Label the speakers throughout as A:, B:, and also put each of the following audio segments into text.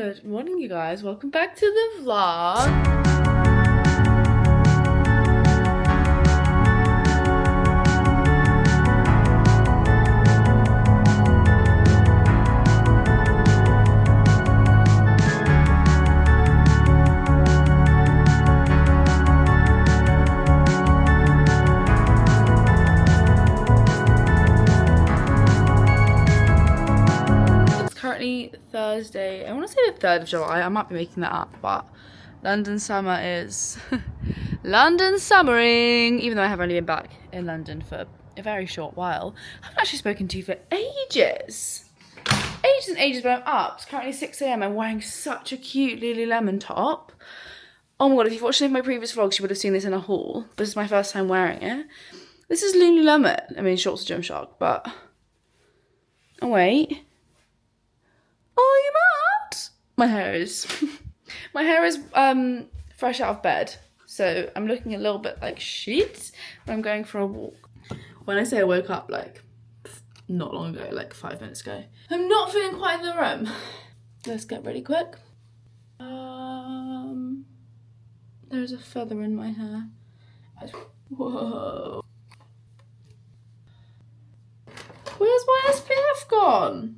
A: Good morning, you guys. Welcome back to the vlog. Currently Thursday, I want to say the 3rd of July, I might be making that up, but London summer is London summering, even though I have only been back in London for a very short while. I haven't actually spoken to you for ages and ages, but I'm up. It's currently 6 AM. I'm wearing such a cute Lululemon top. Oh my god, if you've watched any of my previous vlogs, you would have seen this in a haul. This is my first time wearing it. This is Lululemon. I mean, shorts are Gymshark, but oh wait. Are you mad? My hair is my hair is fresh out of bed, so I'm looking a little bit like shit, but I'm going for a walk. When I say I woke up like not long ago, like 5 minutes ago, I'm not feeling quite in the room. Let's get ready quick. There's a feather in my hair. Whoa. Where's my SPF gone?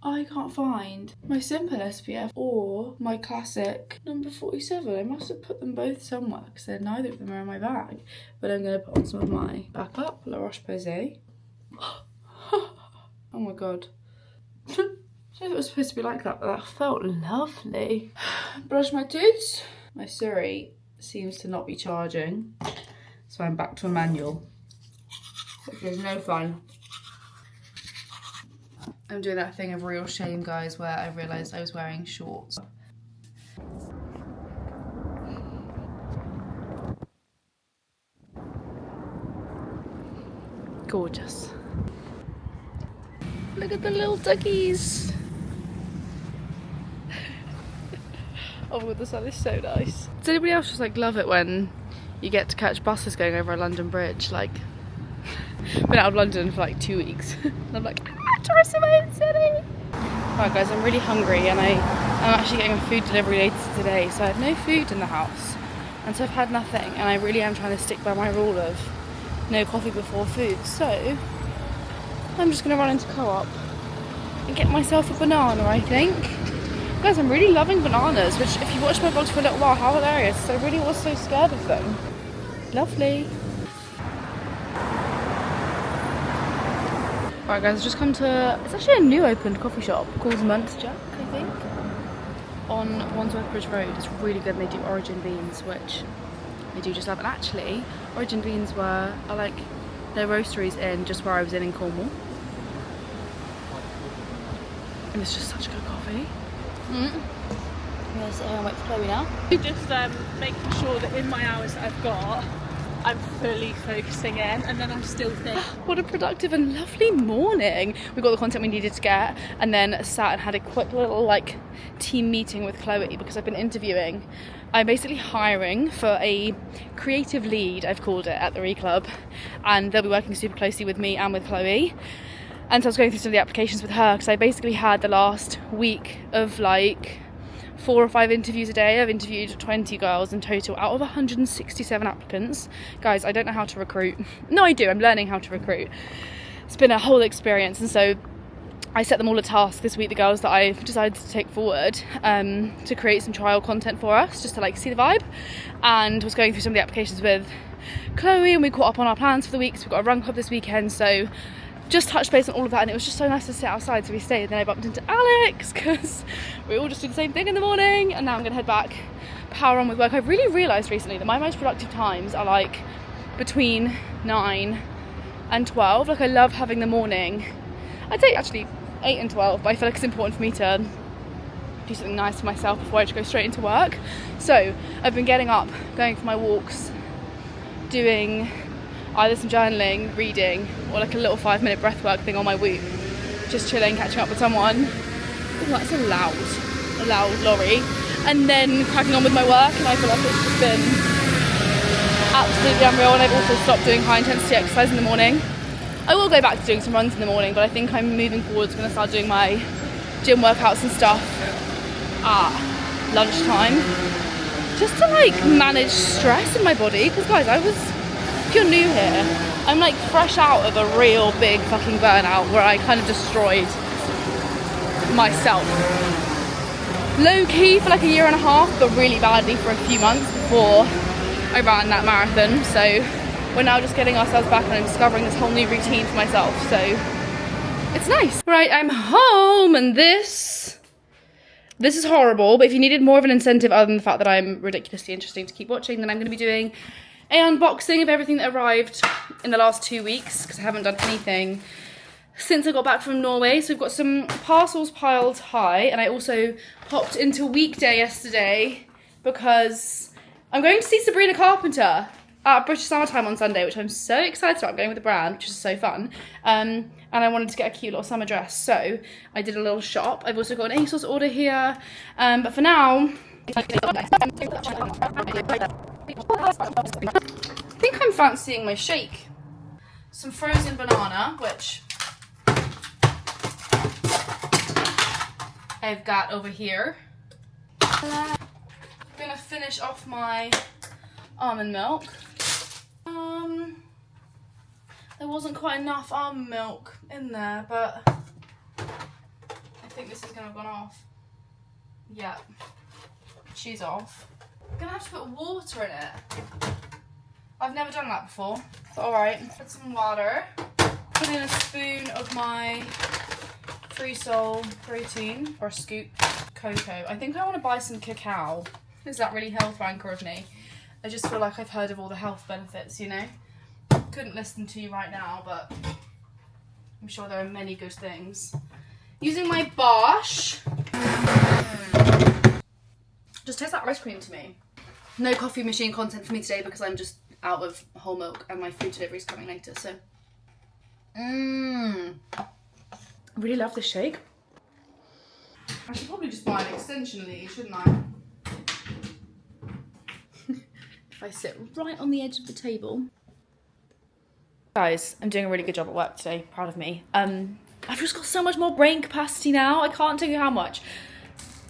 A: I can't find my simple SPF or my classic number 47. I must have put them both somewhere because neither of them are in my bag. But I'm going to put on some of my backup, La Roche-Posay. Oh my god. I don't know if it was supposed to be like that, but that felt lovely. Brush my tooth. My Surrey seems to not be charging, so I'm back to a manual, which is no fun. I'm doing that thing of real shame, guys, where I realised I was wearing shorts. Gorgeous. Look at the little duckies. Oh my god, the sun is so nice. Does anybody else just like love it when you get to catch buses going over a London bridge? Like, been out of London for like 2 weeks. And I'm like, tourist in my own city. Right guys, I'm really hungry and I'm actually getting a food delivery later today, so I have no food in the house. And so I've had nothing, and I really am trying to stick by my rule of no coffee before food. So I'm just gonna run into Co-op and get myself a banana, I think. Guys, I'm really loving bananas, which if you watched my vlogs for a little while, how hilarious. I really was so scared of them. Lovely. Right guys, I've just come to, it's actually a new opened coffee shop called Month Jack, I think, on Wandsworth Bridge Road. It's really good, and they do origin beans, which I do just love. And actually, origin beans are like, their roasteries in just where I was in Cornwall. And it's just such good coffee. I'm gonna sit here and wait for Chloe now.
B: Just making sure that in my hours that I've got, I'm fully focusing in, and then I'm still thinking.
A: What a productive and lovely morning. We got the content we needed to get, and then sat and had a quick little like team meeting with Chloe because I've been interviewing. I'm basically hiring for a creative lead, I've called it, at the Club, and they'll be working super closely with me and with Chloe. And so I was going through some of the applications with her because I basically had the last week of like 4 or 5 interviews a day. I've interviewed 20 girls in total out of 167 applicants. Guys, I don't know how to recruit. No, I do. I'm learning how to recruit. It's been a whole experience, and so I set them all a task this week, the girls that I've decided to take forward, to create some trial content for us, just to like see the vibe. And was going through some of the applications with Chloe, and we caught up on our plans for the week. So we've got a run club this weekend, so just touched base on all of that, and it was just so nice to sit outside, so we stayed. And then I bumped into Alex because we all just do the same thing in the morning, and now I'm gonna head back, power on with work. I've really realised recently that my most productive times are like between 9 and 12. Like, I love having the morning. I'd say actually 8 and 12, but I feel like it's important for me to do something nice for myself before I just go straight into work. So I've been getting up, going for my walks, doing either some journaling, reading, or like a little 5-minute breathwork thing on my Whoop. Just chilling, catching up with someone. Oh, that's a loud lorry. And then cracking on with my work, and I feel like it's just been absolutely unreal. And I've also stopped doing high intensity exercise in the morning. I will go back to doing some runs in the morning, but I think I'm moving forward, going to start doing my gym workouts and stuff at lunchtime, just to like manage stress in my body. Because guys, if you're new here, I'm like fresh out of a real big fucking burnout where I kind of destroyed myself. Low key for like a year and a half, but really badly for a few months before I ran that marathon. So we're now just getting ourselves back and I'm discovering this whole new routine for myself. So it's nice. Right, I'm home and this is horrible, but if you needed more of an incentive other than the fact that I'm ridiculously interesting to keep watching, then I'm going to be doing an unboxing of everything that arrived in the last 2 weeks, because I haven't done anything since I got back from Norway. So we've got some parcels piled high, and I also popped into Weekday yesterday because I'm going to see Sabrina Carpenter at British Summertime on Sunday, which I'm so excited about. I'm going with the brand, which is so fun. And I wanted to get a cute little summer dress, so I did a little shop. I've also got an ASOS order here, but for now, I think I'm fancying my shake. Some frozen banana, which I've got over here. I'm gonna finish off my almond milk. There wasn't quite enough almond milk in there, but I think this is gonna have gone off. Yep, she's off. I'm gonna have to put water in it. I've never done that before. Alright, put some water. Put in a spoon of my Free Soul protein, or scoop cocoa. I think I want to buy some cacao. Is that really health ranker of me? I just feel like I've heard of all the health benefits, you know? Couldn't list them to you right now, but I'm sure there are many good things. Using my Bosch. Just tastes like ice cream to me. No coffee machine content for me today because I'm just out of whole milk and my food delivery is coming later, so. I really love this shake. I should probably just buy an extension lead, shouldn't I? If I sit right on the edge of the table. Guys, I'm doing a really good job at work today, proud of me. I've just got so much more brain capacity now, I can't tell you how much.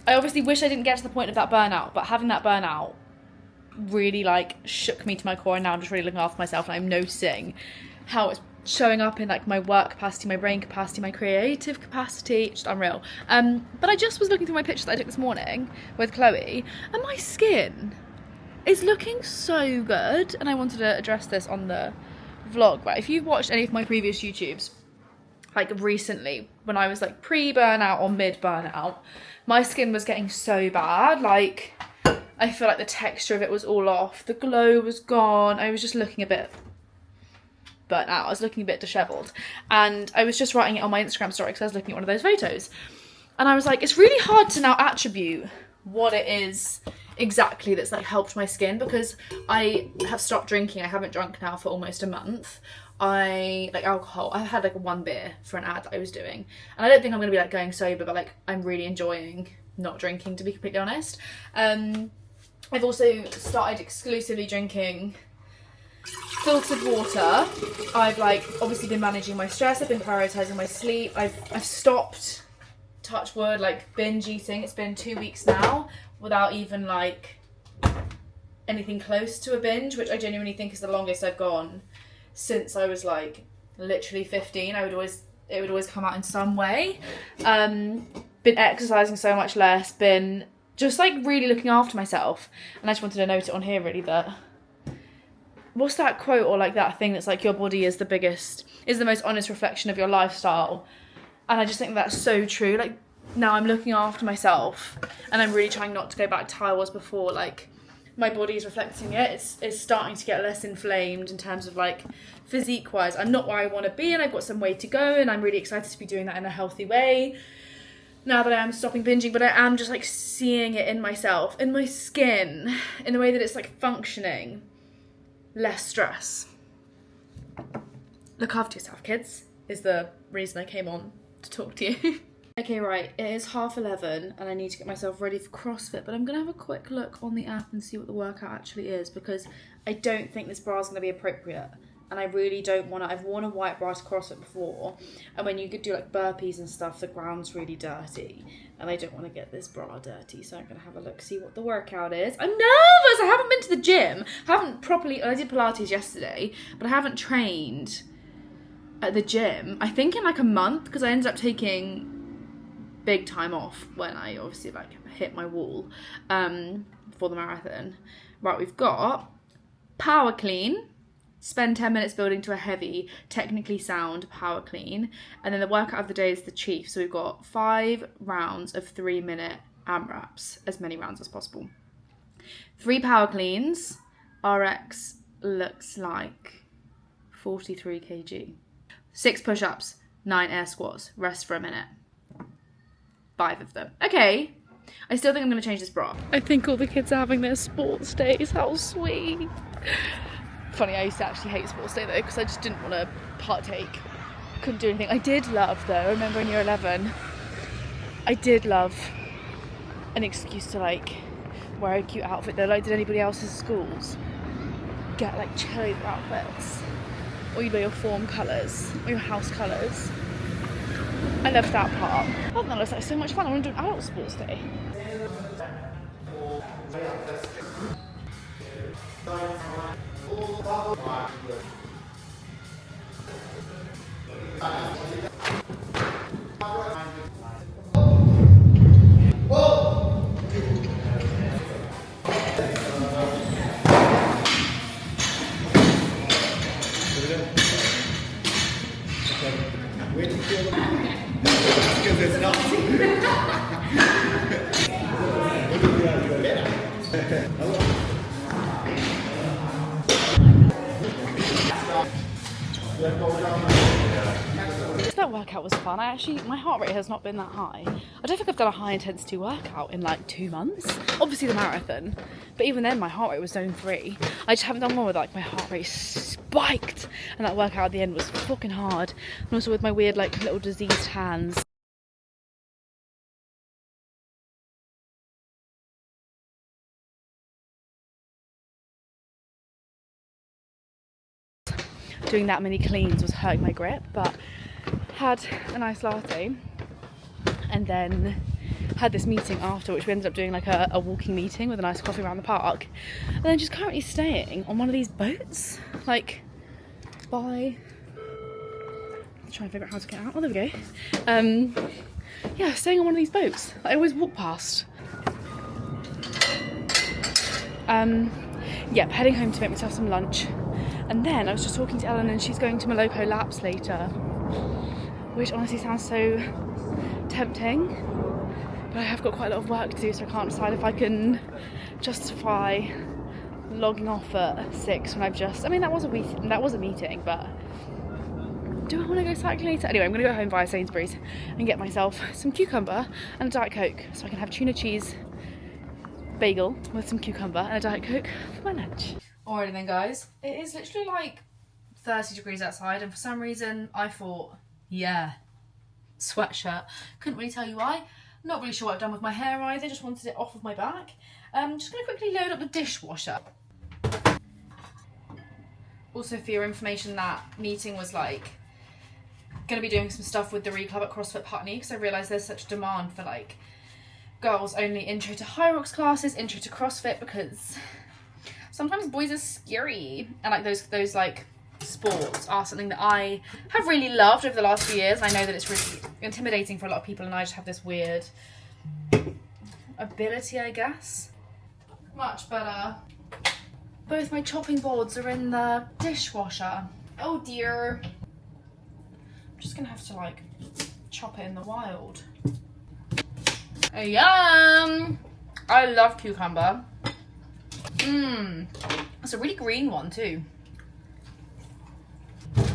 A: I obviously wish I didn't get to the point of that burnout, but having that burnout really like shook me to my core, and now I'm just really looking after myself and I'm noticing how it's showing up in like my work capacity, my brain capacity, my creative capacity, just unreal. But I just was looking through my pictures that I took this morning with Chloe, and my skin is looking so good, and I wanted to address this on the vlog. Right, if you've watched any of my previous YouTubes, like recently when I was like pre-burnout or mid-burnout, my skin was getting so bad, like I feel like the texture of it was all off, the glow was gone, I was just looking a bit burnt out, I was looking a bit dishevelled, and I was just writing it on my Instagram story because I was looking at one of those photos, and I was like, it's really hard to now attribute what it is exactly that's like helped my skin, because I have stopped drinking. I haven't drunk now for almost a month. I like alcohol. I had like one beer for an ad that I was doing, and I don't think I'm gonna be like going sober, but like I'm really enjoying not drinking, to be completely honest. I've also started exclusively drinking filtered water. I've like obviously been managing my stress, I've been prioritizing my sleep, I've stopped, touch wood, like binge eating. It's been 2 weeks now without even like anything close to a binge, which I genuinely think is the longest I've gone since I was like literally 15. It would always come out in some way. Been exercising so much less, been just like really looking after myself, and I just wanted to note it on here really, that what's that quote or like that thing that's like your body is the most honest reflection of your lifestyle, and I just think that's so true. Like now I'm looking after myself and I'm really trying not to go back to how I was before. Like my body is reflecting it. It's starting to get less inflamed in terms of like physique wise. I'm not where I want to be, and I've got some way to go, and I'm really excited to be doing that in a healthy way now that I am stopping binging. But I am just like seeing it in myself, in my skin, in the way that it's like functioning. Less stress. Look after yourself, kids, is the reason I came on to talk to you. Okay, right, it is 11:30 and I need to get myself ready for CrossFit, but I'm going to have a quick look on the app and see what the workout actually is, because I don't think this bra is going to be appropriate and I really don't want to. I've worn a white bra to CrossFit before, and when you could do like burpees and stuff, the ground's really dirty, and I don't want to get this bra dirty, so I'm going to have a look, see what the workout is. I'm nervous! I haven't been to the gym. I did Pilates yesterday, but I haven't trained at the gym, I think in like a month, because I ended up taking big time off when I obviously like hit my wall for the marathon. Right, we've got power clean. Spend 10 minutes building to a heavy, technically sound power clean. And then the workout of the day is the chief. So we've got 5 rounds of 3-minute AMRAPs, as many rounds as possible. 3 power cleans. RX looks like 43 kg. 6 push-ups, 9 air squats. Rest for a minute. 5 of them. Okay. I still think I'm going to change this bra. I think all the kids are having their sports days. How sweet. Funny, I used to actually hate sports day though, because I just didn't want to partake. Couldn't do anything. I did love though, I remember in year 11, I did love an excuse to like wear a cute outfit though. Like, did anybody else's schools get like cheerleader outfits? Or you wear your form colours, or your house colours? I loved that part. Oh, that looks like so much fun. I want to do an adult sports day. That workout was fun. My heart rate has not been that high. I don't think I've done a high intensity workout in like 2 months. Obviously the marathon, but even then my heart rate was zone 3. I just haven't done one with like my heart rate spiked, and that workout at the end was fucking hard. And also with my weird like little diseased hands. Doing that many cleans was hurting my grip, but had a nice latte and then had this meeting after, which we ended up doing like a walking meeting with a nice coffee around the park, and then just currently staying on one of these boats, like by trying to figure out how to get out. Oh, there we go. Yeah, staying on one of these boats that I always walk past. Yeah, heading home to make myself some lunch. And then I was just talking to Ellen, and she's going to Moloko laps later, which honestly sounds so tempting, but I have got quite a lot of work to do, so I can't decide if I can justify logging off at 6 when I've just, I mean that was a meeting, but do I want to go cycling later? Anyway, I'm going to go home via Sainsbury's and get myself some cucumber and a Diet Coke, so I can have tuna cheese bagel with some cucumber and a Diet Coke for my lunch. Alrighty then guys, it is literally like 30 degrees outside, and for some reason I thought, yeah, sweatshirt. Couldn't really tell you why. Not really sure what I've done with my hair either, just wanted it off of my back. Just going to quickly load up the dishwasher. Also for your information, that meeting was like going to be doing some stuff with the Reclub at CrossFit Putney, because I realised there's such demand for like girls only intro to High Rocks classes, intro to CrossFit, because sometimes boys are scary, and like those like sports are something that I have really loved over the last few years. I know that it's really intimidating for a lot of people, and I just have this weird ability, I guess. Much better. Both my chopping boards are in the dishwasher. Oh dear. I'm just gonna have to like chop it in the wild. Yum! I love cucumber. It's a really green one too.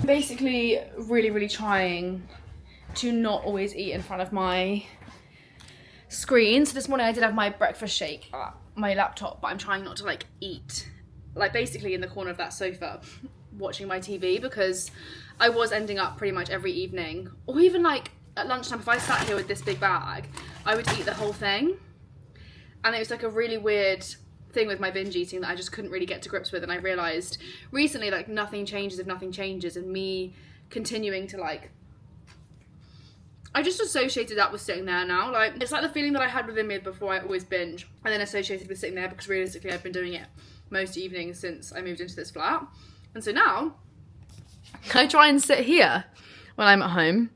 A: Basically really trying to not always eat in front of my screen. So this morning I did have my breakfast shake at my laptop, but I'm trying not to like eat like basically in the corner of that sofa watching my TV, because I was ending up pretty much every evening, or even like at lunchtime, if I sat here with this big bag, I would eat the whole thing, and it was like a really weird thing with my binge eating that I just couldn't really get to grips with, and I realised recently, like, nothing changes if nothing changes, and me continuing to, like, I just associated that with sitting there now. Like, it's like the feeling that I had within me before I always binge, and then associated with sitting there, because realistically I've been doing it most evenings since I moved into this flat. And so now I try and sit here when I'm at home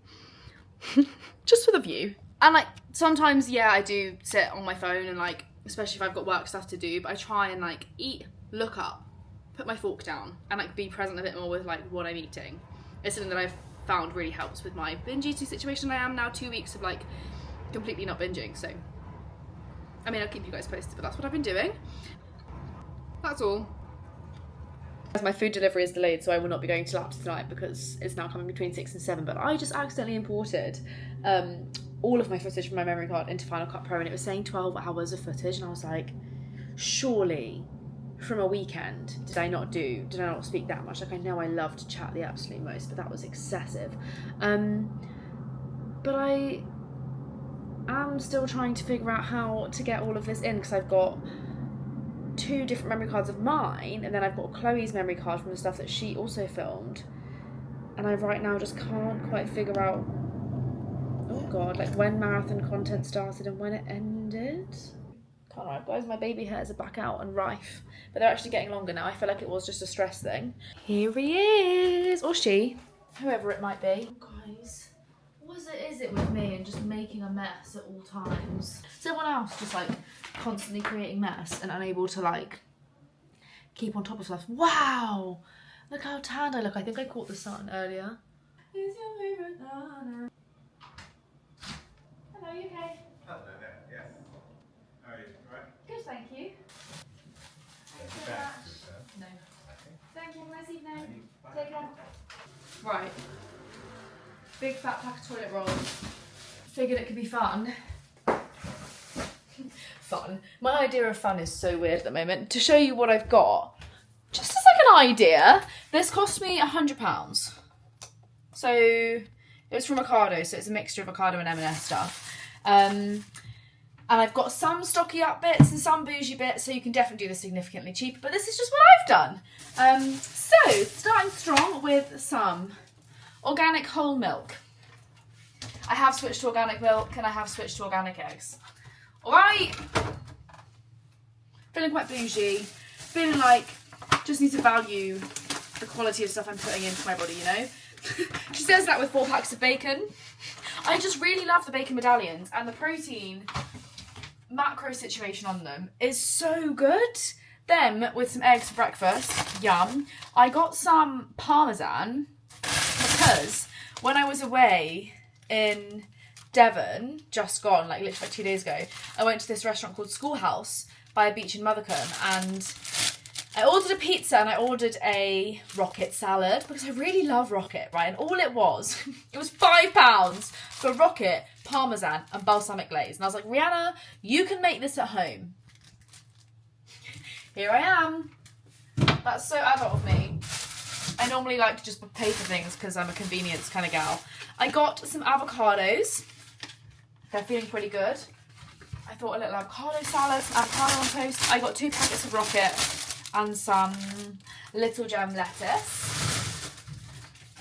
A: just with a view. And like sometimes, yeah, I do sit on my phone, and like, especially if I've got work stuff to do, but I try and like eat, look up, put my fork down, and like be present a bit more with like what I'm eating. It's something that I've found really helps with my binge eating situation. I am now 2 weeks of like completely not binging, so I mean, I'll keep you guys posted, but that's what I've been doing. That's all. My food delivery is delayed, so I will not be going to Laps tonight because it's now coming between 6 and 7, but I just accidentally imported all of my footage from my memory card into Final Cut Pro, and it was saying 12 hours of footage, and I was like, surely from a weekend did I not speak that much? Like, I know I love to chat the absolute most, but that was excessive. But I am still trying to figure out how to get all of this in, because I've got 2 different memory cards of mine, and then I've got Chloe's memory card from the stuff that she also filmed, and I right now just can't quite figure out, oh god, like when marathon content started and when it ended. Can't remember, guys, my baby hairs are back out and rife, but they're actually getting longer now. I feel like it was just a stress thing. Here he is, or she, whoever it might be. Oh, guys, what is it with me and just making a mess at all times? Is everyone else just like constantly creating mess and unable to like keep on top of stuff? Wow, look how tanned I look. I think I caught the sun earlier. Is your favorite nana? Hello, you okay?
C: Hello there, yes. How are you? All right?
A: Good, thank you. Thanks so much. No. Thank you, have a nice evening. Take care. Right. Big fat pack of toilet rolls. Figured it could be fun. Fun. My idea of fun is so weird at the moment. To show you what I've got, just as like an idea, this cost me £100. So it was from Ocado, so it's a mixture of Ocado and M&S stuff. And I've got some stocky up bits and some bougie bits, so you can definitely do this significantly cheaper, but this is just what I've done. So starting strong with some organic whole milk. I have switched to organic milk, and I have switched to organic eggs. Alright, feeling quite bougie, feeling like just need to value the quality of stuff I'm putting into my body, you know? She says that with 4 packs of bacon. I just really love the bacon medallions, and the protein macro situation on them is so good. Them with some eggs for breakfast, yum. I got some Parmesan because when I was away in Devon, just gone, like literally like 2 days ago, I went to this restaurant called Schoolhouse by a beach in Mothercombe, and I ordered a pizza and I ordered a rocket salad because I really love rocket, right? And all it was £5 for rocket, Parmesan and balsamic glaze. And I was like, Rihanna, you can make this at home. Here I am. That's so adult of me. I normally like to just pay for things because I'm a convenience kind of gal. I got some avocados. They're feeling pretty good. I thought a little avocado salad, some avocado on toast. I got 2 packets of rocket and some little gem lettuce.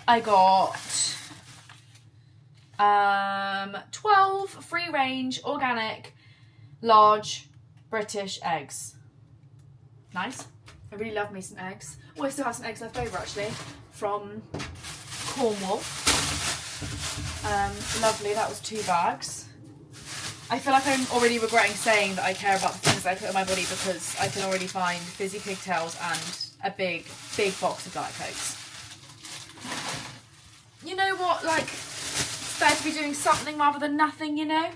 A: I got 12 free-range, organic, large British eggs. Nice. I really love me some eggs. Oh, I still have some eggs left over actually from Cornwall. Lovely, that was 2 bags. I feel like I'm already regretting saying that I care about the things I put in my body because I can already find fizzy pigtails and a big box of Diet Cokes. You know what, like, it's better to be doing something rather than nothing, you know?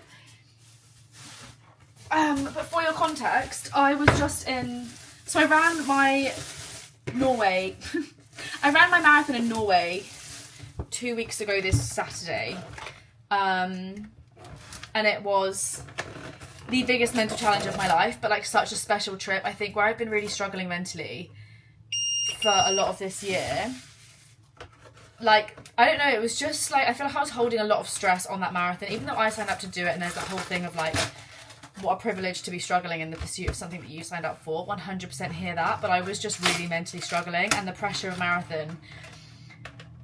A: But for your context, I was just in... So I ran my Norway... I ran my marathon in Norway 2 weeks ago this Saturday. And it was the biggest mental challenge of my life, but like such a special trip, I think, where I've been really struggling mentally for a lot of this year. Like, I don't know, it was just like, I feel like I was holding a lot of stress on that marathon, even though I signed up to do it, and there's that whole thing of like what a privilege to be struggling in the pursuit of something that you signed up for. 100% hear that, but I was just really mentally struggling, and the pressure of a marathon,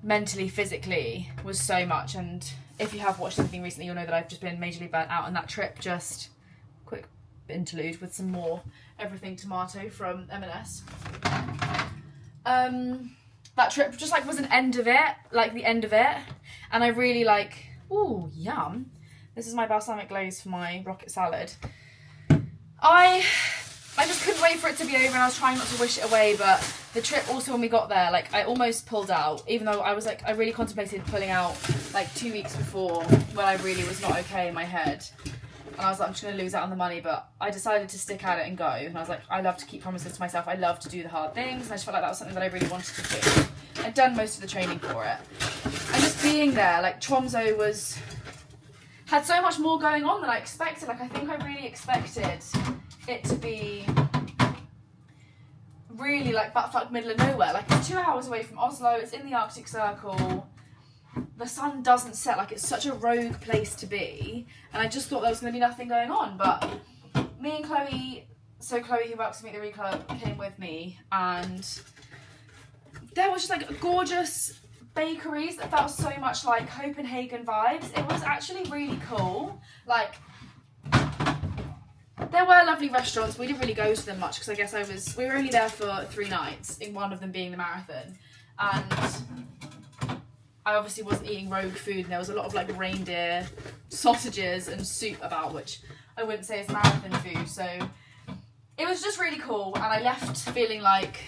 A: mentally, physically, was so much. And if you have watched something recently, you'll know that I've just been majorly burnt out, and that trip, just quick interlude with some more everything tomato from M&S. That trip just like was an end of it, like the end of it, and I really like, ooh, yum. This is my balsamic glaze for my rocket salad. I just couldn't wait for it to be over, and I was trying not to wish it away, but the trip also, when we got there, like I almost pulled out, even though I was like, I really contemplated pulling out like 2 weeks before, when I really was not okay in my head. And I was like, I'm just going to lose out on the money, but I decided to stick at it and go. And I was like, I love to keep promises to myself. I love to do the hard things. And I just felt like that was something that I really wanted to do. I'd done most of the training for it. And just being there, like Tromsø had so much more going on than I expected. Like, I think I really expected it to be really like buttfuck middle of nowhere. Like, it's 2 hours away from Oslo. It's in the Arctic Circle. The sun doesn't set, like it's such a rogue place to be, and I just thought there was going to be nothing going on. But me and Chloe, so Chloe who works with me at the Read Club, came with me, and there was just like gorgeous bakeries that felt so much like Copenhagen vibes. It was actually really cool. Like, there were lovely restaurants. We didn't really go to them much because I guess we were only there for 3 nights, in one of them being the marathon, and I obviously wasn't eating rogue food, and there was a lot of like reindeer sausages and soup about, which I wouldn't say is marathon food. So it was just really cool, and I left feeling like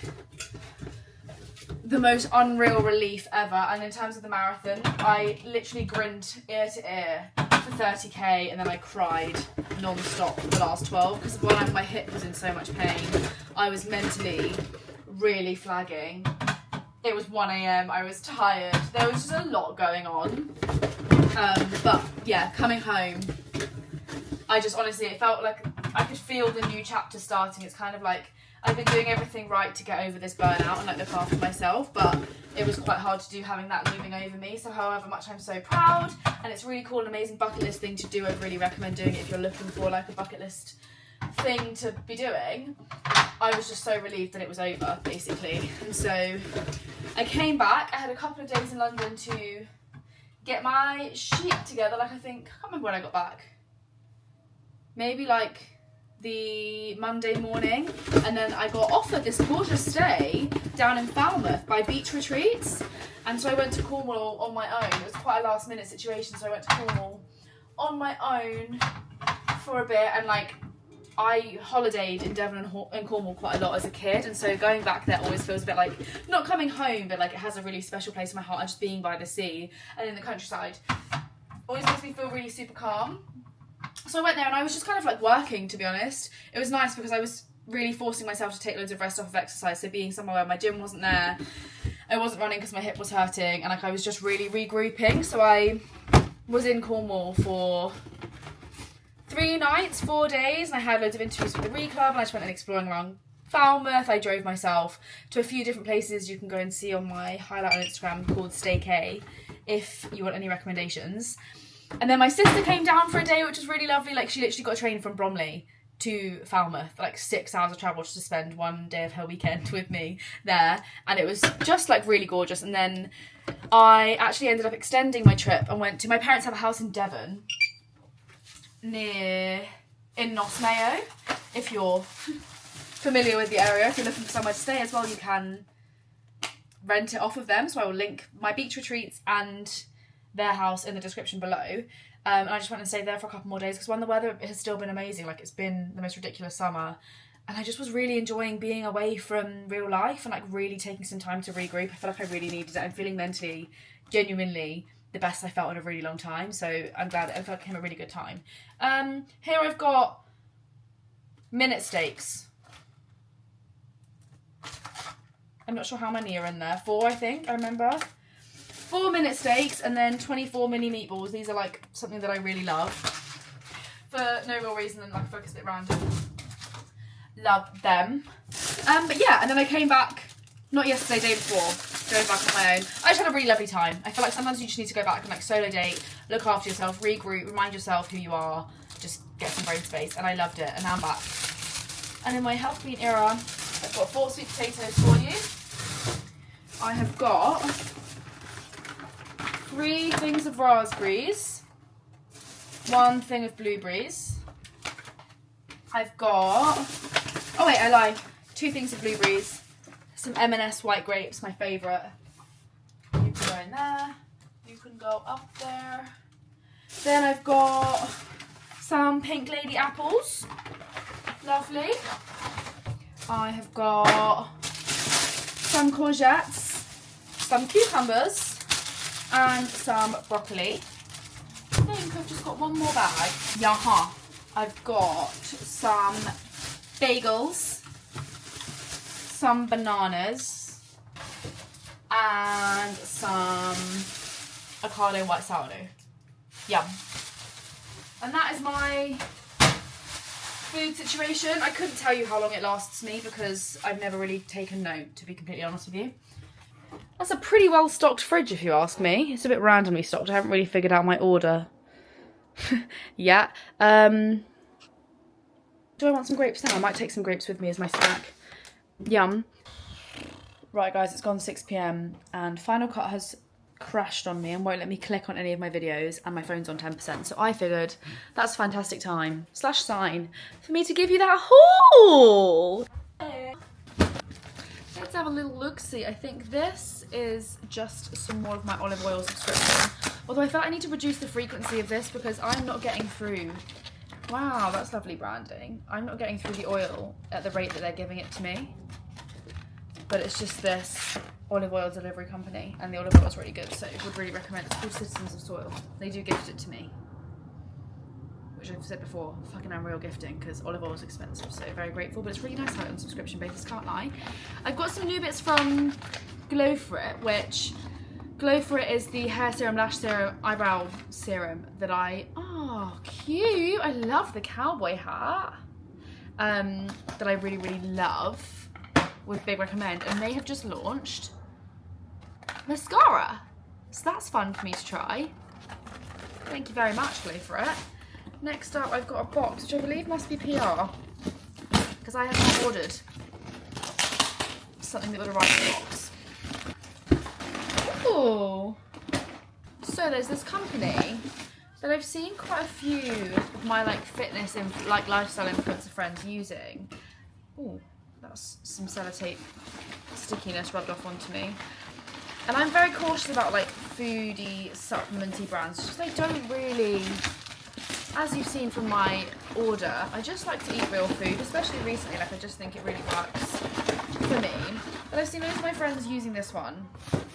A: the most unreal relief ever. And in terms of the marathon, I literally grinned ear to ear for 30k, and then I cried non-stop for the last 12, because while my hip was in so much pain, I was mentally really flagging. It was 1 a.m, I was tired, there was just a lot going on. But yeah, coming home, I just honestly, it felt like I could feel the new chapter starting. It's kind of like I've been doing everything right to get over this burnout and like look after myself, but it was quite hard to do having that looming over me. So however much I'm so proud, and it's really cool, an amazing bucket list thing to do. I'd really recommend doing it if you're looking for like a bucket list thing to be doing. I was just so relieved that it was over, basically. And so I came back. I had a couple of days in London to get my shit together. Like, I can't remember when I got back. Maybe like the Monday morning. And then I got offered this gorgeous stay down in Falmouth by Beach Retreats. And so I went to Cornwall on my own. It was quite a last minute situation. So I went to Cornwall on my own for a bit, and like, I holidayed in Devon and Cornwall quite a lot as a kid, and so going back there always feels a bit like not coming home, but like it has a really special place in my heart, and just being by the sea and in the countryside always makes me feel really super calm. So I went there, and I was just kind of like working, to be honest. It was nice because I was really forcing myself to take loads of rest off of exercise, so being somewhere where my gym wasn't there, I wasn't running because my hip was hurting, and like I was just really regrouping. So I was in Cornwall for 3 nights, 4 days, and I had loads of interviews with the Read Club, and I just went and exploring around Falmouth. I drove myself to a few different places you can go and see on my highlight on Instagram called Stay K, if you want any recommendations. And then my sister came down for a day, which was really lovely. Like, she literally got a train from Bromley to Falmouth, like 6 hours of travel, just to spend 1 day of her weekend with me there, and it was just like really gorgeous. And then I actually ended up extending my trip and went to, my parents have a house in Devon, in Nosmayo. If you're familiar with the area, if you're looking for somewhere to stay as well, you can rent it off of them. So I will link my Beach Retreats and their house in the description below. And I just went and stayed there for a couple more days because, one, the weather has still been amazing. Like, it's been the most ridiculous summer, and I just was really enjoying being away from real life and like really taking some time to regroup. I feel like I really needed it. I'm feeling mentally genuinely the best I felt in a really long time, so I'm glad. I felt like it became a really good time. Here I've got minute steaks. I'm not sure how many are in there. 4, I think, I remember. 4 minute steaks, and then 24 mini meatballs. These are like something that I really love for no real reason, and like I focus a bit random. Love them. But yeah, and then I came back, not yesterday, day before, going back on my own. I just had a really lovely time. I feel like sometimes you just need to go back and like solo date, look after yourself, regroup, remind yourself who you are, just get some brain space, and I loved it, and now I'm back. And in my health bean era, I've got 4 sweet potatoes for you. I have got 3 things of raspberries, 1 thing of blueberries. I've got, oh wait, I lied, 2 things of blueberries, some M&S white grapes, my favourite. You can go in there, you can go up there. Then I've got some Pink Lady apples, lovely. I have got some courgettes, some cucumbers, and some broccoli. I think I've just got 1 more bag. Yaha. I've got some bagels, some bananas, and some avocado white sourdough. Yum. And that is my food situation. I couldn't tell you how long it lasts me because I've never really taken note, to be completely honest with you. That's a pretty well stocked fridge if you ask me. It's a bit randomly stocked. I haven't really figured out my order. Yeah. Do I want some grapes now? I might take some grapes with me as my snack. Yum. Right guys, it's gone 6 PM and Final Cut has crashed on me and won't let me click on any of my videos, and my phone's on 10%, so I figured that's a fantastic time / sign for me to give you that haul. Let's have a little look-see. I think this is just some more of my olive oil subscription, although I felt I need to reduce the frequency of this because I'm not getting through, wow, that's lovely branding, I'm not getting through the oil at the rate that they're giving it to me. But it's just this olive oil delivery company, and the olive oil is really good, so I would really recommend it. It's called Citizens of Soil. They do gift it to me, which I've said before, fucking unreal gifting, because olive oil is expensive, so very grateful, but it's really nice to have it on subscription basis, can't lie. I've got some new bits from Glow For It, which Glow For It is the hair serum, lash serum, eyebrow serum that oh, cute, I love the cowboy hat, that I really, really love. Would big recommend, and they have just launched mascara, so that's fun for me to try. Thank you very much, Glow For It. Next up, I've got a box which I believe must be PR because I have not ordered something that would arrive in the box. Ooh. So there's this company that I've seen quite a few of my fitness and lifestyle influencer friends using. Ooh. That's some sellotape stickiness rubbed off onto me. And I'm very cautious about foodie, supplementy brands. Just they don't really, as you've seen from my order, I just like to eat real food, especially recently. I just think it really works for me. But I've seen loads of my friends using this one,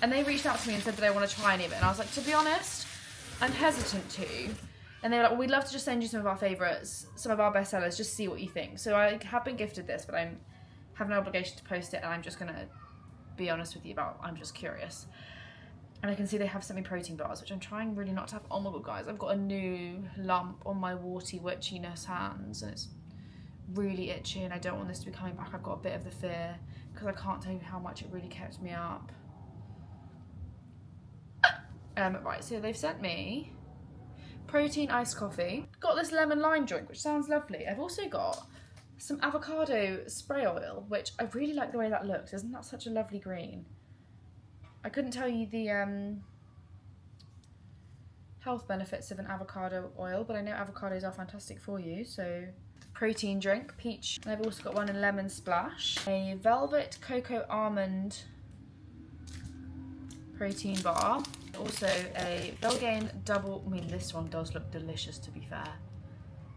A: and they reached out to me and said that they want to try any of it. And I was like, to be honest, I'm hesitant to. And they were like, well, we'd love to just send you some of our favourites, some of our best sellers, just see what you think. So I have been gifted this, but I have no obligation to post it, and I'm just going to be honest with you about, I'm just curious. And I can see they have semi-protein bars, which I'm trying really not to have. Oh my god, guys, I've got a new lump on my warty witchiness hands, and it's really itchy, and I don't want this to be coming back. I've got a bit of the fear, because I can't tell you how much it really kept me up. Right, so they've sent me protein iced coffee. Got this lemon lime drink, which sounds lovely. I've also got some avocado spray oil, which I really like the way that looks. Isn't that such a lovely green? I couldn't tell you the health benefits of an avocado oil, but I know avocados are fantastic for you. So protein drink, peach. And I've also got one in lemon splash. A velvet cocoa almond protein bar. Also a Belgain double, this one does look delicious, to be fair.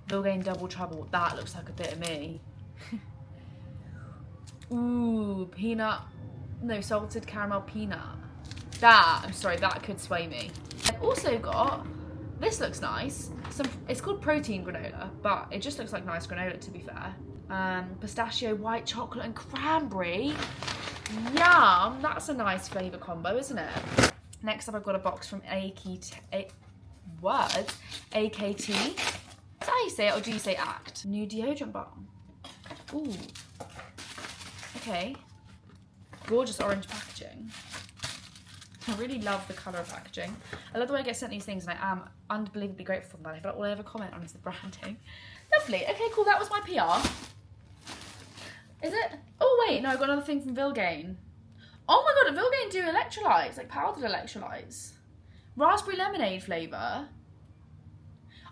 A: Belgain double trouble, that looks like a bit of me. Ooh, salted caramel peanut. I'm sorry, that could sway me. I've also got, this looks nice, it's called protein granola, but it just looks like nice granola, to be fair. Pistachio, white chocolate and cranberry. Yum, that's a nice flavour combo, isn't it? Next up, I've got a box from AKT. Is that how you say it, or do you say ACT? New deodorant balm. Ooh. Okay. Gorgeous orange packaging. I really love the colour of packaging. I love the way I get sent these things, and I am unbelievably grateful for that. I feel like all I ever comment on is the branding. Lovely. Okay, cool. That was my PR. Is it? Oh, wait. No, I got another thing from Vilgain. Oh my god, Vilgain do electrolytes, like powdered electrolytes. Raspberry lemonade flavour.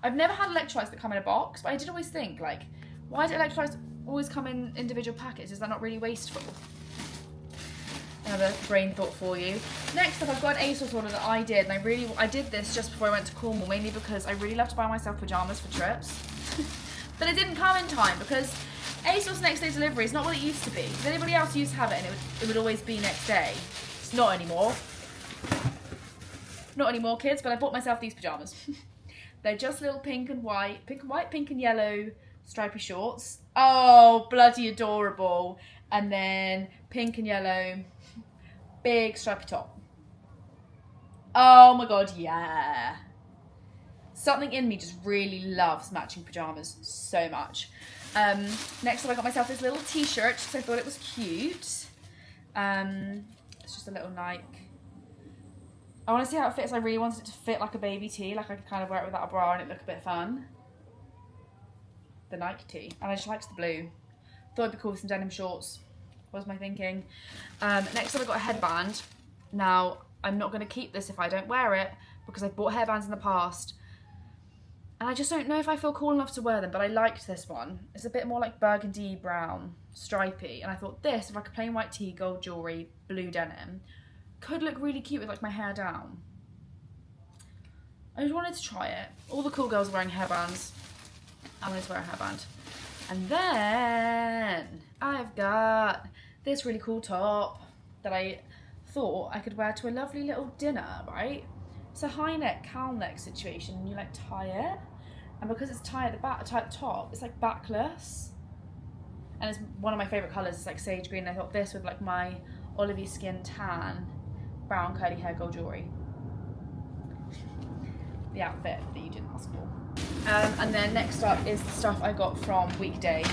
A: I've never had electrolytes that come in a box, but I did always think, like, why do electrolytes always come in individual packets? Is that not really wasteful? Another brain thought for you. Next up, I've got an ASOS order that I did, and I did this just before I went to Cornwall, mainly because I really love to buy myself pyjamas for trips. But it didn't come in time because ASOS next day delivery is not what it used to be. Because anybody else used to have it, and it would always be next day. It's not anymore. Not anymore, kids, but I bought myself these pyjamas. They're just little pink and white, pink and yellow stripy shorts. Oh, bloody adorable. And then pink and yellow, big stripy top. Oh my god, yeah. Something in me just really loves matching pyjamas so much. Next up, I got myself this little t-shirt because I thought it was cute. It's just a little Nike. I want to see how it fits. I really wanted it to fit like a baby tee, like I could kind of wear it without a bra and it look a bit fun. The Nike tee, and I just liked the blue. Thought it'd be cool with some denim shorts. Was my thinking. Next up, I got a headband. Now, I'm not going to keep this if I don't wear it because I've bought headbands in the past. And I just don't know if I feel cool enough to wear them, but I liked this one. It's a bit more like burgundy brown, stripy. And I thought this, if like a plain white tee, gold jewellery, blue denim, could look really cute with like my hair down. I just wanted to try it. All the cool girls are wearing hairbands. I wanted to wear a hairband. And then I've got this really cool top that I thought I could wear to a lovely little dinner, right? It's a high neck, cowl neck situation, and you like tie it. And because it's tie at the back, tie at the top, it's like backless. And it's one of my favourite colours, it's like sage green. I thought this with like my olivey skin tan, brown curly hair, gold jewellery. The outfit that you didn't ask for. And then next up is the stuff I got from Weekday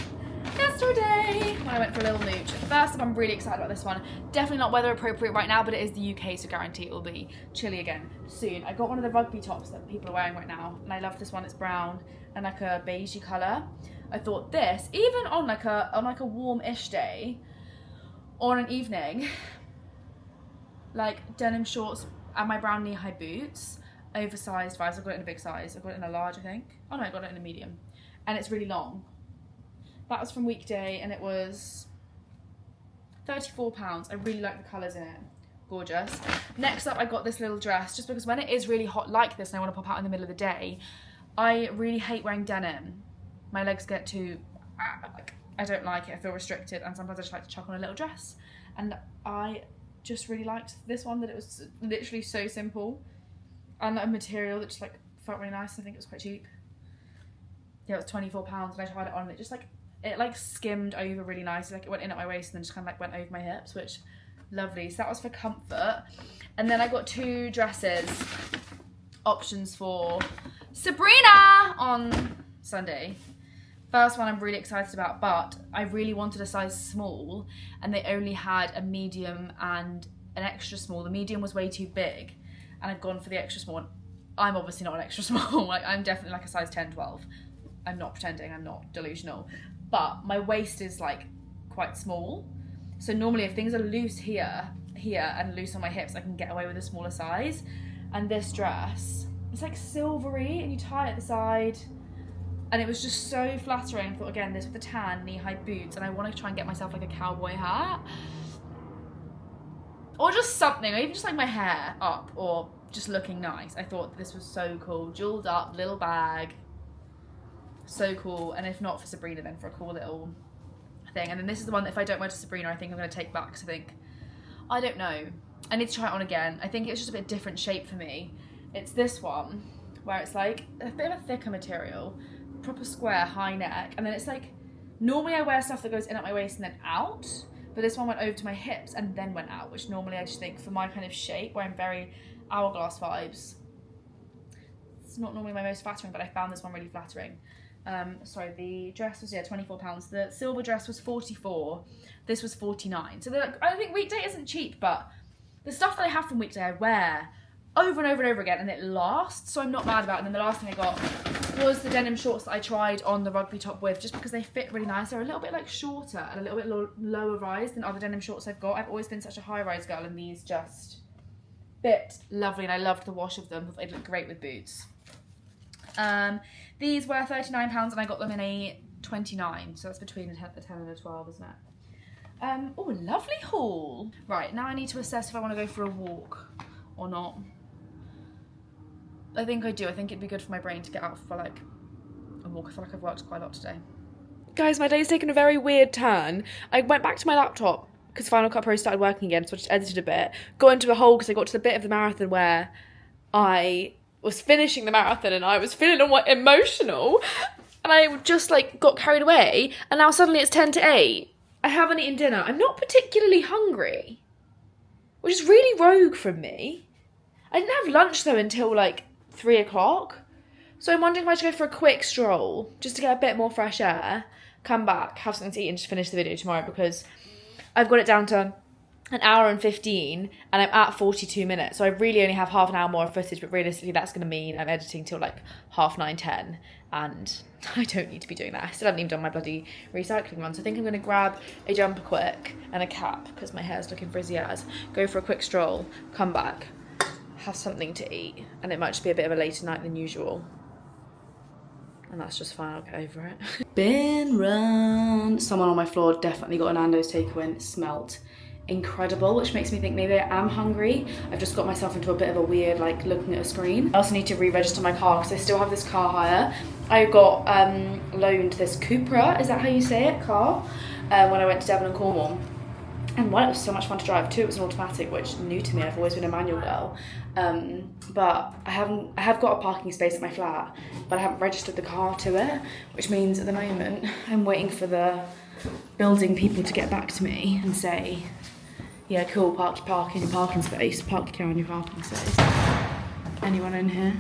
A: yesterday when I went for a little mooch. First up, I'm really excited about this one. Definitely not weather appropriate right now, but it is the UK, so guarantee it will be chilly again soon. I got one of the rugby tops that people are wearing right now, and I love this one. It's brown and like a beigey colour. I thought this, even on like a warm-ish day, or an evening, like denim shorts and my brown knee-high boots, oversized vibes. I got it in a big size. I got it in a large, I think. Oh no, I got it in a medium. And it's really long. That was from Weekday and it was £34. I really like the colours in it. Gorgeous. Next up, I got this little dress just because when it is really hot like this and I want to pop out in the middle of the day, I really hate wearing denim. My legs get too, I don't like it. I feel restricted and sometimes I just like to chuck on a little dress. And I just really liked this one, that it was literally so simple. And a material that just like felt really nice. I think it was quite cheap. Yeah, it was £24 and I tried it on and it just like, it like skimmed over really nicely. Like it went in at my waist and then just kind of like went over my hips, which lovely. So that was for comfort. And then I got two dresses options for Sabrina on Sunday. First one I'm really excited about, but I really wanted a size small and they only had a medium and an extra small. The medium was way too big and I've gone for the extra small. I'm obviously not an extra small. Like I'm definitely like a size 10, 12. I'm not pretending, I'm not delusional. But my waist is like quite small. So normally if things are loose here and loose on my hips, I can get away with a smaller size. And this dress, it's like silvery and you tie it at the side. And it was just so flattering. I thought, again, this with the tan, knee-high boots, and I want to try and get myself like a cowboy hat. Or just something, or even just like my hair up, or just looking nice. I thought this was so cool. Jeweled up, little bag. So cool. And if not for Sabrina, then for a cool little thing. And then this is the one that if I don't wear to Sabrina, I think I'm going to take back, because I don't know. I need to try it on again. I think it's just a bit different shape for me. It's this one, where it's like a bit of a thicker material. Proper square, high neck, and then it's like, normally I wear stuff that goes in at my waist and then out, but this one went over to my hips and then went out, which normally I just think for my kind of shape, where I'm very hourglass vibes, it's not normally my most flattering, but I found this one really flattering. Sorry, the dress was, yeah, £24. The silver dress was £44. This was £49. So they're like, I think Weekday isn't cheap, but The stuff that I have from weekday I wear over and over and over again, and it lasts, so I'm not mad about it. And then the last thing I got was the denim shorts that I tried on the rugby top with, just because they fit really nice. They're a little bit like shorter and a little bit lower rise than other denim shorts I've got. I've always been such a high rise girl, and these just fit lovely, and I loved the wash of them. They look great with boots. These were £39 and I got them in a 29, so that's between a 10 and a 12, isn't it? Oh, lovely haul. Right, now I need to assess if I want to go for a walk or not. I think I do. I think it'd be good for my brain to get out for like a walk. I feel like I've worked quite a lot today. Guys, my day's taken a very weird turn. I went back to my laptop because Final Cut Pro started working again, so I just edited a bit. Got into a hole because I got to the bit of the marathon where I was finishing the marathon and I was feeling emotional, and I just like got carried away, and now suddenly it's 10 to 8. I haven't eaten dinner. I'm not particularly hungry, which is really rogue from me. I didn't have lunch though until like 3 o'clock. So I'm wondering if I should go for a quick stroll just to get a bit more fresh air, come back, have something to eat and just finish the video tomorrow, because I've got it down to an hour and 15 and I'm at 42 minutes. So I really only have half an hour more of footage, but realistically that's going to mean I'm editing till like 9:30, 10, and I don't need to be doing that. I still haven't even done my bloody recycling run. So I think I'm going to grab a jumper quick and a cap because my hair's looking frizzy as, go for a quick stroll, come back, have something to eat, and it might just be a bit of a later night than usual. And that's just fine, I'll get over it. Bin run. Someone on my floor definitely got a Nando's takeaway and it smelt incredible, which makes me think maybe I am hungry. I've just got myself into a bit of a weird, like, looking at a screen. I also need to re-register my car because I still have this car hire. I got loaned this Cupra, is that how you say it, car, when I went to Devon and Cornwall. And one, it was so much fun to drive. Two, it was an automatic, which new to me. I've always been a manual girl. But I have got a parking space at my flat, but I haven't registered the car to it, which means at the moment I'm waiting for the building people to get back to me and say, yeah, cool, park in your parking space, park your car in your parking space. Anyone in here?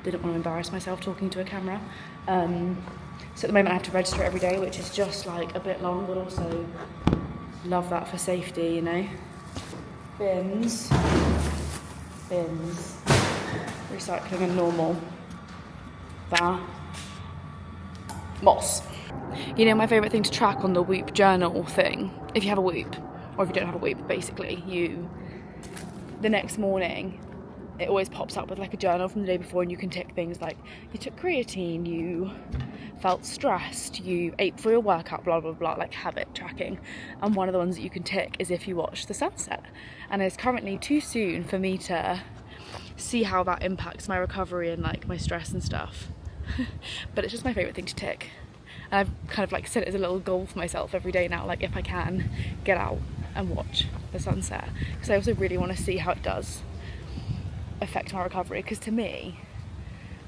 A: Didn't want to embarrass myself talking to a camera. So at the moment I have to register it every day, which is just like a bit long, but also love that for safety, you know. Bins, recycling and normal. That. Moss. You know, my favourite thing to track on the Whoop journal thing, if you have a Whoop, or if you don't have a Whoop, basically, the next morning, it always pops up with like a journal from the day before, and you can tick things like, you took creatine, you felt stressed, you ate before your workout, blah, blah, blah, like habit tracking. And one of the ones that you can tick is if you watch the sunset. And it's currently too soon for me to see how that impacts my recovery and like my stress and stuff. But it's just my favourite thing to tick. And I've kind of like set it as a little goal for myself every day now, like if I can get out and watch the sunset. Because I also really want to see how it does affect my recovery, because to me,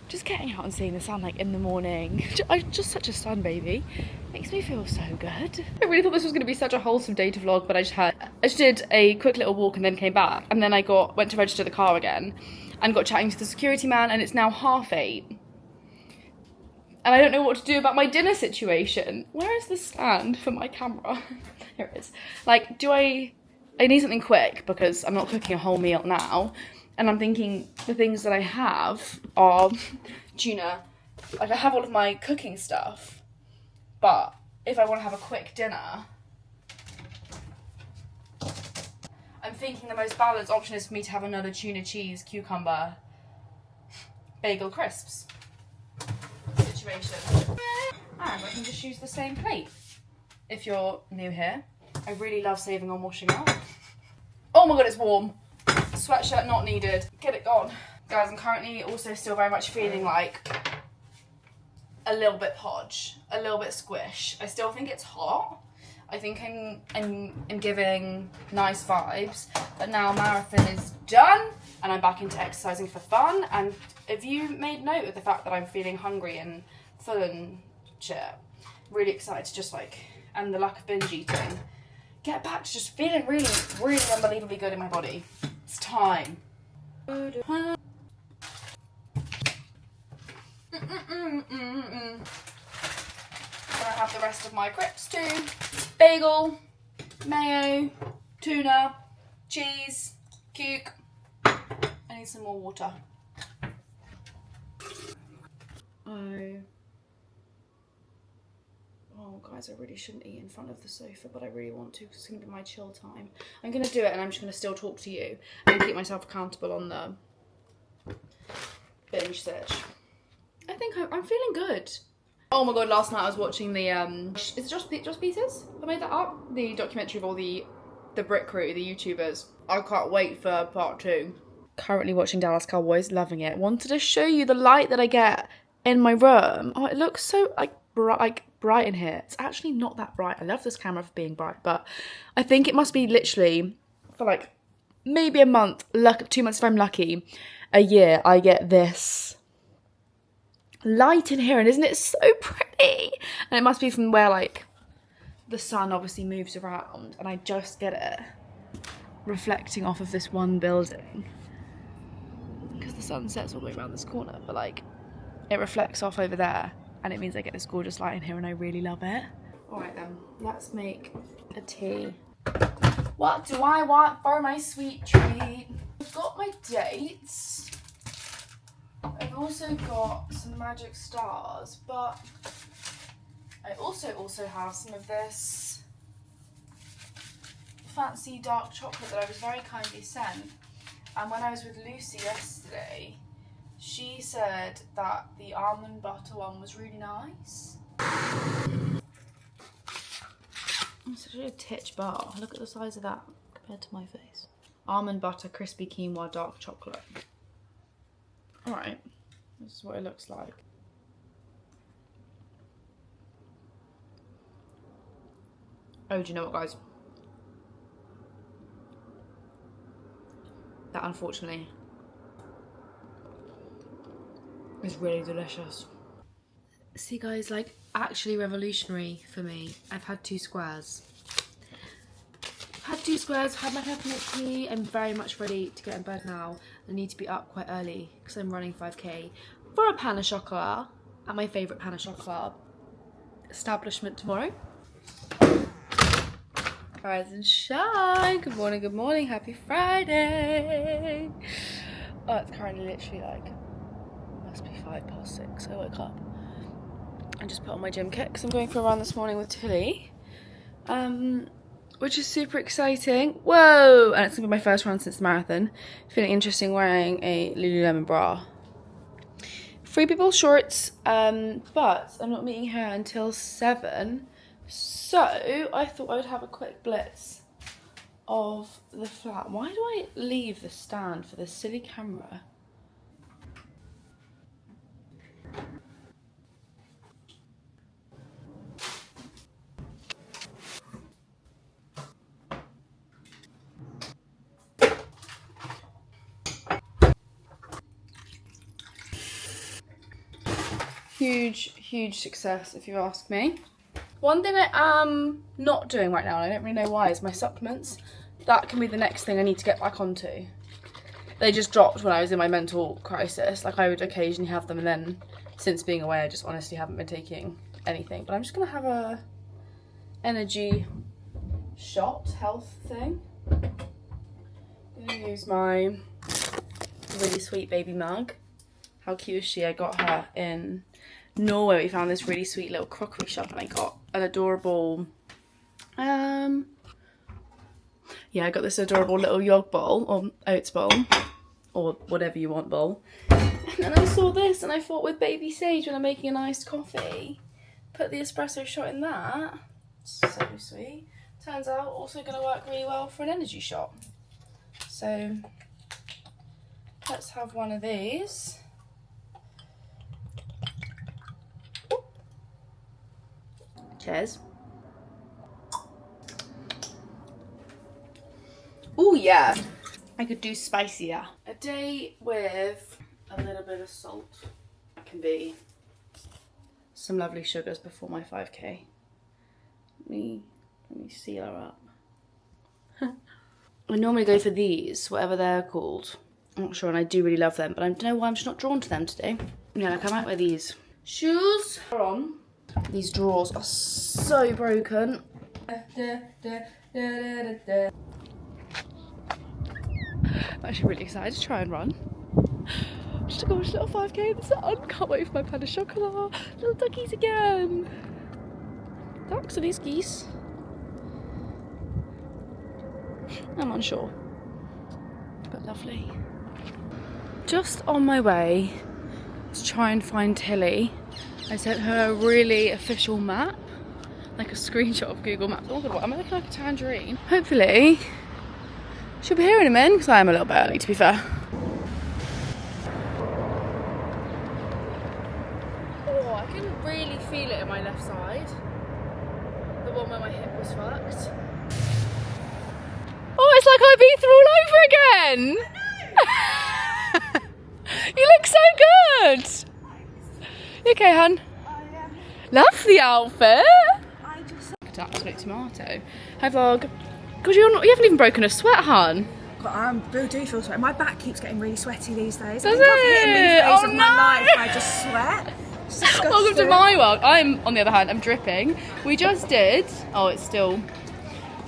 A: just getting out and seeing the sun like in the morning, I'm just such a sun baby, makes me feel so good. I really thought this was going to be such a wholesome day to vlog, but I just did a quick little walk and then came back, and then I went to register the car again and got chatting to the security man, and it's now 8:30 and I don't know what to do about my dinner situation. Where is the stand for my camera? Here it is. Like, I need something quick because I'm not cooking a whole meal now. And I'm thinking the things that I have are tuna. Like, I have all of my cooking stuff, but if I want to have a quick dinner, I'm thinking the most balanced option is for me to have another tuna, cheese, cucumber, bagel crisps situation. And I can just use the same plate. If you're new here, I really love saving on washing out. Oh my god, it's warm. Sweatshirt not needed. Get it gone. Guys, I'm currently also still very much feeling like a little bit podge, a little bit squish. I still think it's hot. I think I'm giving nice vibes, but now marathon is done and I'm back into exercising for fun. And if you made note of the fact that I'm feeling hungry and full and shit, really excited to just like, and the lack of binge eating, get back to just feeling really, really unbelievably good in my body. It's time. Gonna have the rest of my crisps too. Bagel, mayo, tuna, cheese, Cook. I need some more water. Oh, guys, I really shouldn't eat in front of the sofa, but I really want to because it's going to be my chill time. I'm going to do it and I'm just going to still talk to you and keep myself accountable on the binge search. I think I'm feeling good. Oh my god, last night I was watching the, is it Just Peters? I made that up? The documentary of all the Brit crew, the YouTubers. I can't wait for part 2. Currently watching Dallas Cowboys, loving it. Wanted to show you the light that I get in my room. Oh, it looks so bright in here. It's actually not that bright. I love this camera for being bright, but I think it must be literally for like maybe a month, 2 months if I'm lucky, a year, I get this light in here, and isn't it so pretty? And it must be from where like the sun obviously moves around, and I just get it reflecting off of this one building because the sun sets all the way around this corner, but like it reflects off over there, and it means I get this gorgeous light in here, and I really love it. All right then, let's make a tea. What do I want for my sweet treat? I've got my dates. I've also got some magic stars, but I also have some of this fancy dark chocolate that I was very kindly sent. And when I was with Lucy yesterday, she said that the almond butter one was really nice. It's such a titch bar. Look at the size of that compared to my face. Almond butter, crispy quinoa, dark chocolate. Alright, this is what it looks like. Oh, do you know what, guys? That, unfortunately, is really delicious. See, guys, like, actually revolutionary for me. I've had 2 squares. Had my peppermint tea. I'm very much ready to get in bed now. I need to be up quite early because I'm running 5k for a pain au chocolat at my favourite pain au chocolat establishment tomorrow. Rise and shine. Good morning, happy Friday. Oh, it's currently literally like, must be 6:05. I woke up and just put on my gym kit because I'm going for a run this morning with Tilly, which is super exciting. Whoa! And it's gonna be my first run since the marathon. Feeling interesting wearing a Lululemon bra. Free People shorts, but I'm not meeting her until 7. So I thought I would have a quick blitz of the flat. Why do I leave the stand for this silly camera? Huge success if you ask me. One thing I am not doing right now, and I don't really know why, is my supplements. That can be the next thing I need to get back onto. They just dropped when I was in my mental crisis. Like, I would occasionally have them, and then since being away I just honestly haven't been taking anything. But I'm just gonna have a energy shot health thing. I'm gonna use my really sweet baby mug. How cute is she? I got her in Norway. We found this really sweet little crockery shop, and I got an adorable I got this adorable little yog bowl or oats bowl or whatever you want bowl. And then I saw this and I thought, with baby sage, when I'm making an iced coffee, put the espresso shot in that. So sweet. Turns out also going to work really well for an energy shot. So let's have one of these. Cheers. Oh yeah, I could do spicier. A day with a little bit of salt. That can be some lovely sugars before my 5k. Let me seal her up. I normally go for these, whatever they're called. I'm not sure, and I do really love them, but I don't know why I'm just not drawn to them today. Yeah, like I might wear these. Shoes are on. These drawers are so broken. actually really excited to try and run. Just a gorgeous little 5k in the sun. Can't wait for my pain de chocolat. Little duckies again. Ducks, are these geese? I'm unsure. But lovely. Just on my way to try and find Tilly, I sent her a really official map, like a screenshot of Google Maps. Oh god, what am I looking like a tangerine? Hopefully she'll be here in a minute, because I am a little bit early, to be fair. Oh, I can really feel it in my left side. The one where my hip was fucked. Oh, it's like I've been through all over again! You look so good! You okay, hun? Love the outfit! It's an absolute tomato. Hi, vlog. God, you haven't even broken a sweat, hun.
D: But I do feel sweaty. My back keeps getting really sweaty these days.
A: Does
D: I think I've
A: it?
D: hit a new phase
A: Oh,
D: of
A: no.
D: my life where I just sweat. It's disgusting.
A: Welcome to my world. I'm, on the other hand, I'm dripping. We just did,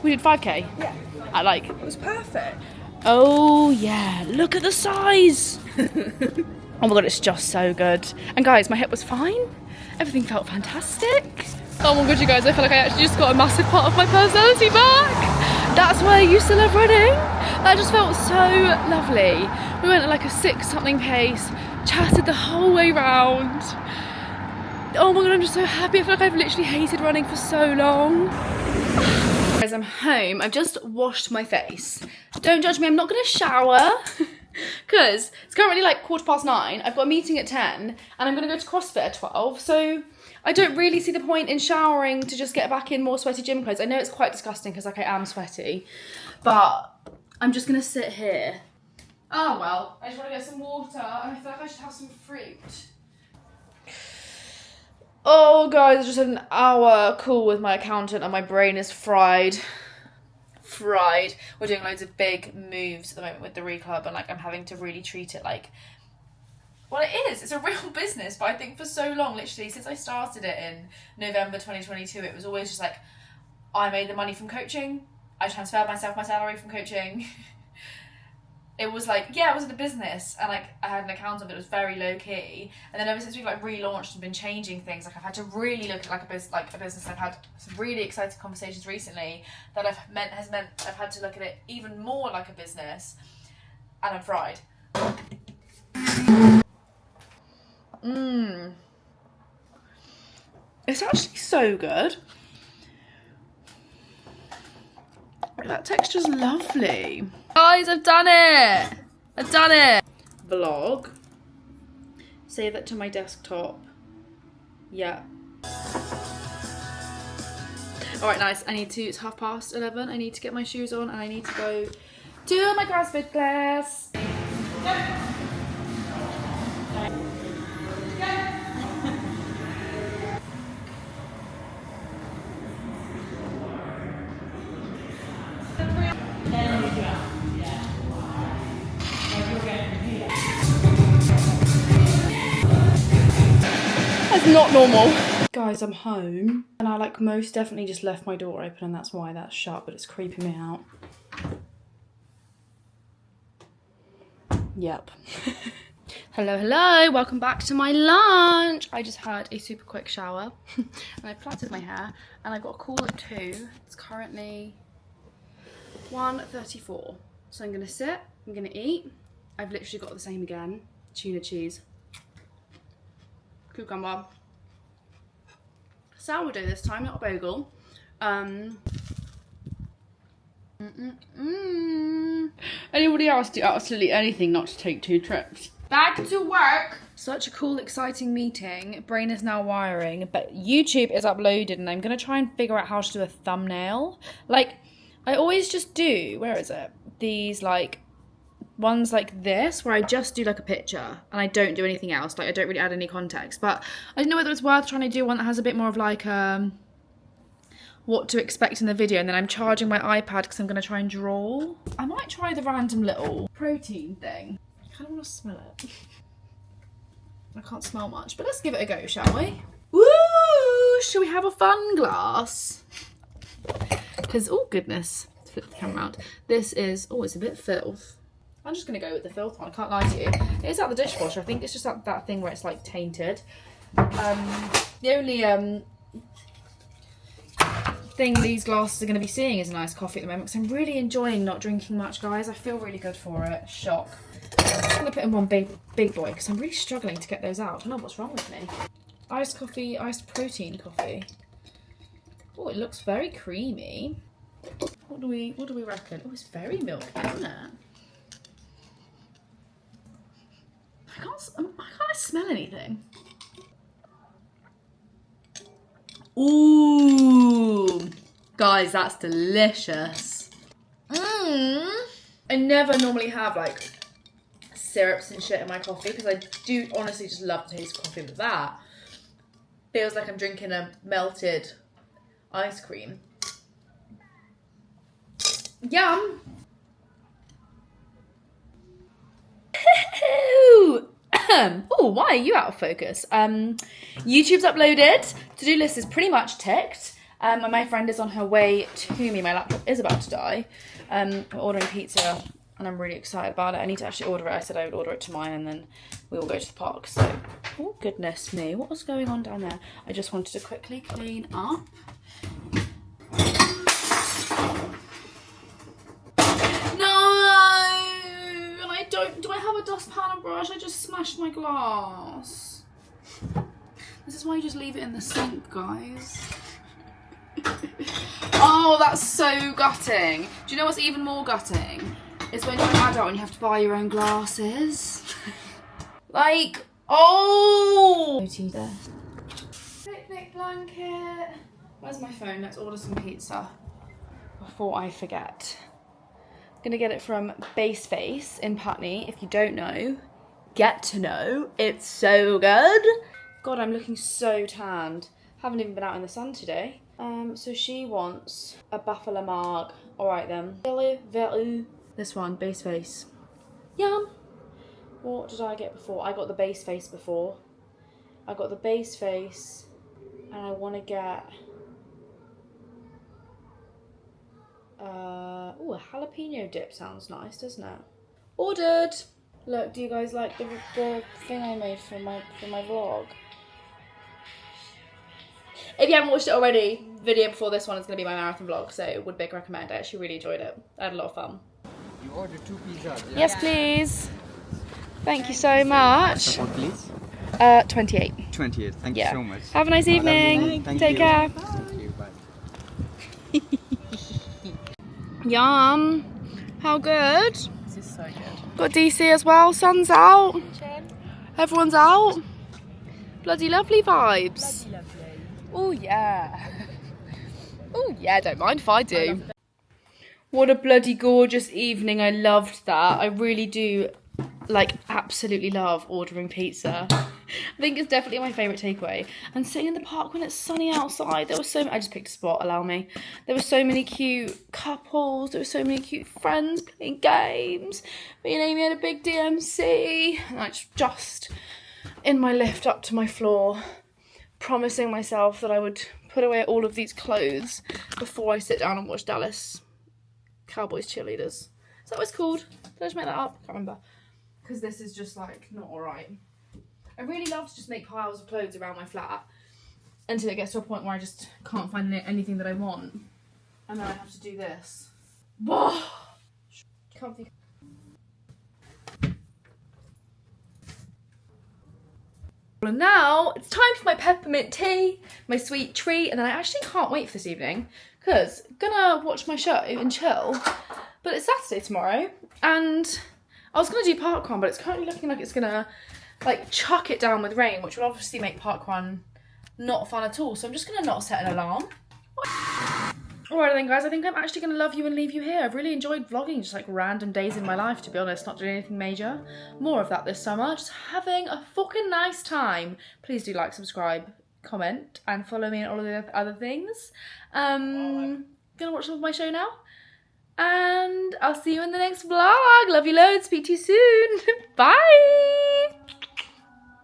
A: we did 5k.
D: Yeah.
A: At like,
D: It was perfect.
A: oh yeah, look at the size. Oh my god, it's just so good. And guys, my hip was fine. Everything felt fantastic. Oh my god, you guys, I feel like I actually just got a massive part of my personality back. That's why I used to love running. That just felt so lovely. We went at like a 6-something pace, chatted the whole way round. Oh my god, I'm just so happy. I feel like I've literally hated running for so long. Guys, I'm home. I've just washed my face. Don't judge me, I'm not gonna shower. Because it's currently like 9:15. I've got a meeting at 10 and I'm gonna go to CrossFit at 12. So I don't really see the point in showering to just get back in more sweaty gym clothes. I know it's quite disgusting because like I am sweaty, but I'm just gonna sit here. Oh well, I just wanna get some water and I feel like I should have some fruit. Oh guys, I just had an hour call with my accountant and my brain is fried. We're doing loads of big moves at the moment with the Reclub and like I'm having to really treat it like, well it is, it's a real business, but I think for so long, literally since I started it in November 2022, it was always just like, I made the money from coaching, I transferred my salary from coaching. It was like, yeah, it was the business, and like I had an accountant, but it was very low key. And then ever since we've like relaunched and been changing things, like I've had to really look at like a business. I've had some really exciting conversations recently that has meant I've had to look at it even more like a business, and I'm fried. It's actually so good. That texture's lovely. Guys, I've done it! I've done it! Vlog. Save that to my desktop. Yeah. Alright, nice. It's 11:30. I need to get my shoes on and I need to go to my CrossFit class. That's not normal. Guys, I'm home and I like most definitely just left my door open and that's why that's shut, but it's creeping me out. Yep. Hello, welcome back to my lunch. I just had a super quick shower and I plaited my hair and I've got a call at 2. It's currently 1:34. So I'm gonna sit, I'm gonna eat. I've literally got the same again. Tuna cheese. Cucumber. Sourdough this time, not a bagel. Anybody else do absolutely anything not to take 2 trips? Back to work! Such a cool, exciting meeting. Brain is now wiring, but YouTube is uploaded and I'm gonna try and figure out how to do a thumbnail. Like, I always just do, where is it? These like, ones like this, where I just do like a picture and I don't do anything else. Like, I don't really add any context, but I don't know whether it's worth trying to do one that has a bit more of like, what to expect in the video, and then I'm charging my iPad because I'm going to try and draw. I might try the random little protein thing. I kind of want to smell it. I can't smell much, but let's give it a go, shall we? Woo! Shall we have a fun glass? Because, oh goodness, let's flip the camera around. This is, oh, it's a bit filth. I'm just going to go with the filter one, I can't lie to you. It is out the dishwasher, I think it's just that thing where it's like tainted. The only thing these glasses are going to be seeing is a nice coffee at the moment, because I'm really enjoying not drinking much, guys. I feel really good for it. Shock. I'm just going to put in one big boy, because I'm really struggling to get those out. I don't know what's wrong with me. Iced coffee, iced protein coffee. Oh, it looks very creamy. What do we reckon? Oh, it's very milky, isn't it? I can't smell anything. Ooh, guys, that's delicious. I never normally have like syrups and shit in my coffee, because I do honestly just love the taste of coffee, but that feels like I'm drinking a melted ice cream. Yum. Oh, why are you out of focus? YouTube's uploaded. To-do list is pretty much ticked. My friend is on her way to me. My laptop is about to die. We're ordering pizza and I'm really excited about it. I need to actually order it. I said I would order it to mine and then we will go to the park. So, oh goodness me, what was going on down there? I just wanted to quickly clean up. Do I have a dustpan and brush? I just smashed my glass. This is why you just leave it in the sink, guys. Oh, that's so gutting. Do you know what's even more gutting? It's when you're an adult and you have to buy your own glasses. Like, oh! Picnic blanket. Where's my phone? Let's order some pizza before I forget. Gonna get it from Base Face in Putney. If you don't know, get to know. It's so good. God, I'm looking so tanned. Haven't even been out in the sun today. So she wants a Buffalo Marg. All right then. This one, Base Face. Yum. What did I get before? I got the Base Face before. I got the Base Face, and I want to get. Oh, a jalapeno dip sounds nice, doesn't it? Ordered. Look, do you guys like the thing I made for my vlog? If you haven't watched it already, the video before this one is going to be my marathon vlog, so would big recommend. I actually really enjoyed it. I had a lot of fun.
E: You ordered 2 pizzas, yeah?
A: Yes, please. Thank you so much.
E: What, please?
A: 28.
E: 28. Thank you so much.
A: Have a nice evening. Take care.
E: Thank you. Bye.
A: Yum. How good?
B: This is so good.
A: Got DC as well. Sun's out. Everyone's out. Bloody lovely vibes.
B: Bloody lovely.
A: Oh yeah. Oh yeah, don't mind if I do. What a bloody gorgeous evening. I loved that. I really do, like, absolutely love ordering pizza. I think it's definitely my favourite takeaway. And sitting in the park when it's sunny outside. There was so I just picked a spot, allow me. There were so many cute couples. There were so many cute friends playing games. Me and Amy had a big DMC. And I was just in my lift up to my floor, promising myself that I would put away all of these clothes before I sit down and watch Dallas Cowboys cheerleaders. Is that what it's called? Did I just make that up? I can't remember. Because this is just like not alright. I really love to just make piles of clothes around my flat until it gets to a point where I just can't find anything that I want. And then I have to do this. Comfy. And now it's time for my peppermint tea, my sweet treat, and then I actually can't wait for this evening because I'm gonna watch my show and chill. But it's Saturday tomorrow, and I was gonna do parkrun, but it's currently looking like it's gonna like chuck it down with rain, which will obviously make parkrun not fun at all. So I'm just gonna not set an alarm. Alright then guys, I think I'm actually going to love you and leave you here. I've really enjoyed vlogging just like random days in my life, to be honest, not doing anything major. More of that this summer, just having a fucking nice time. Please do like, subscribe, comment and follow me on all of the other things. Gonna watch some of my show now. And I'll see you in the next vlog. Love you loads, speak to you soon. Bye!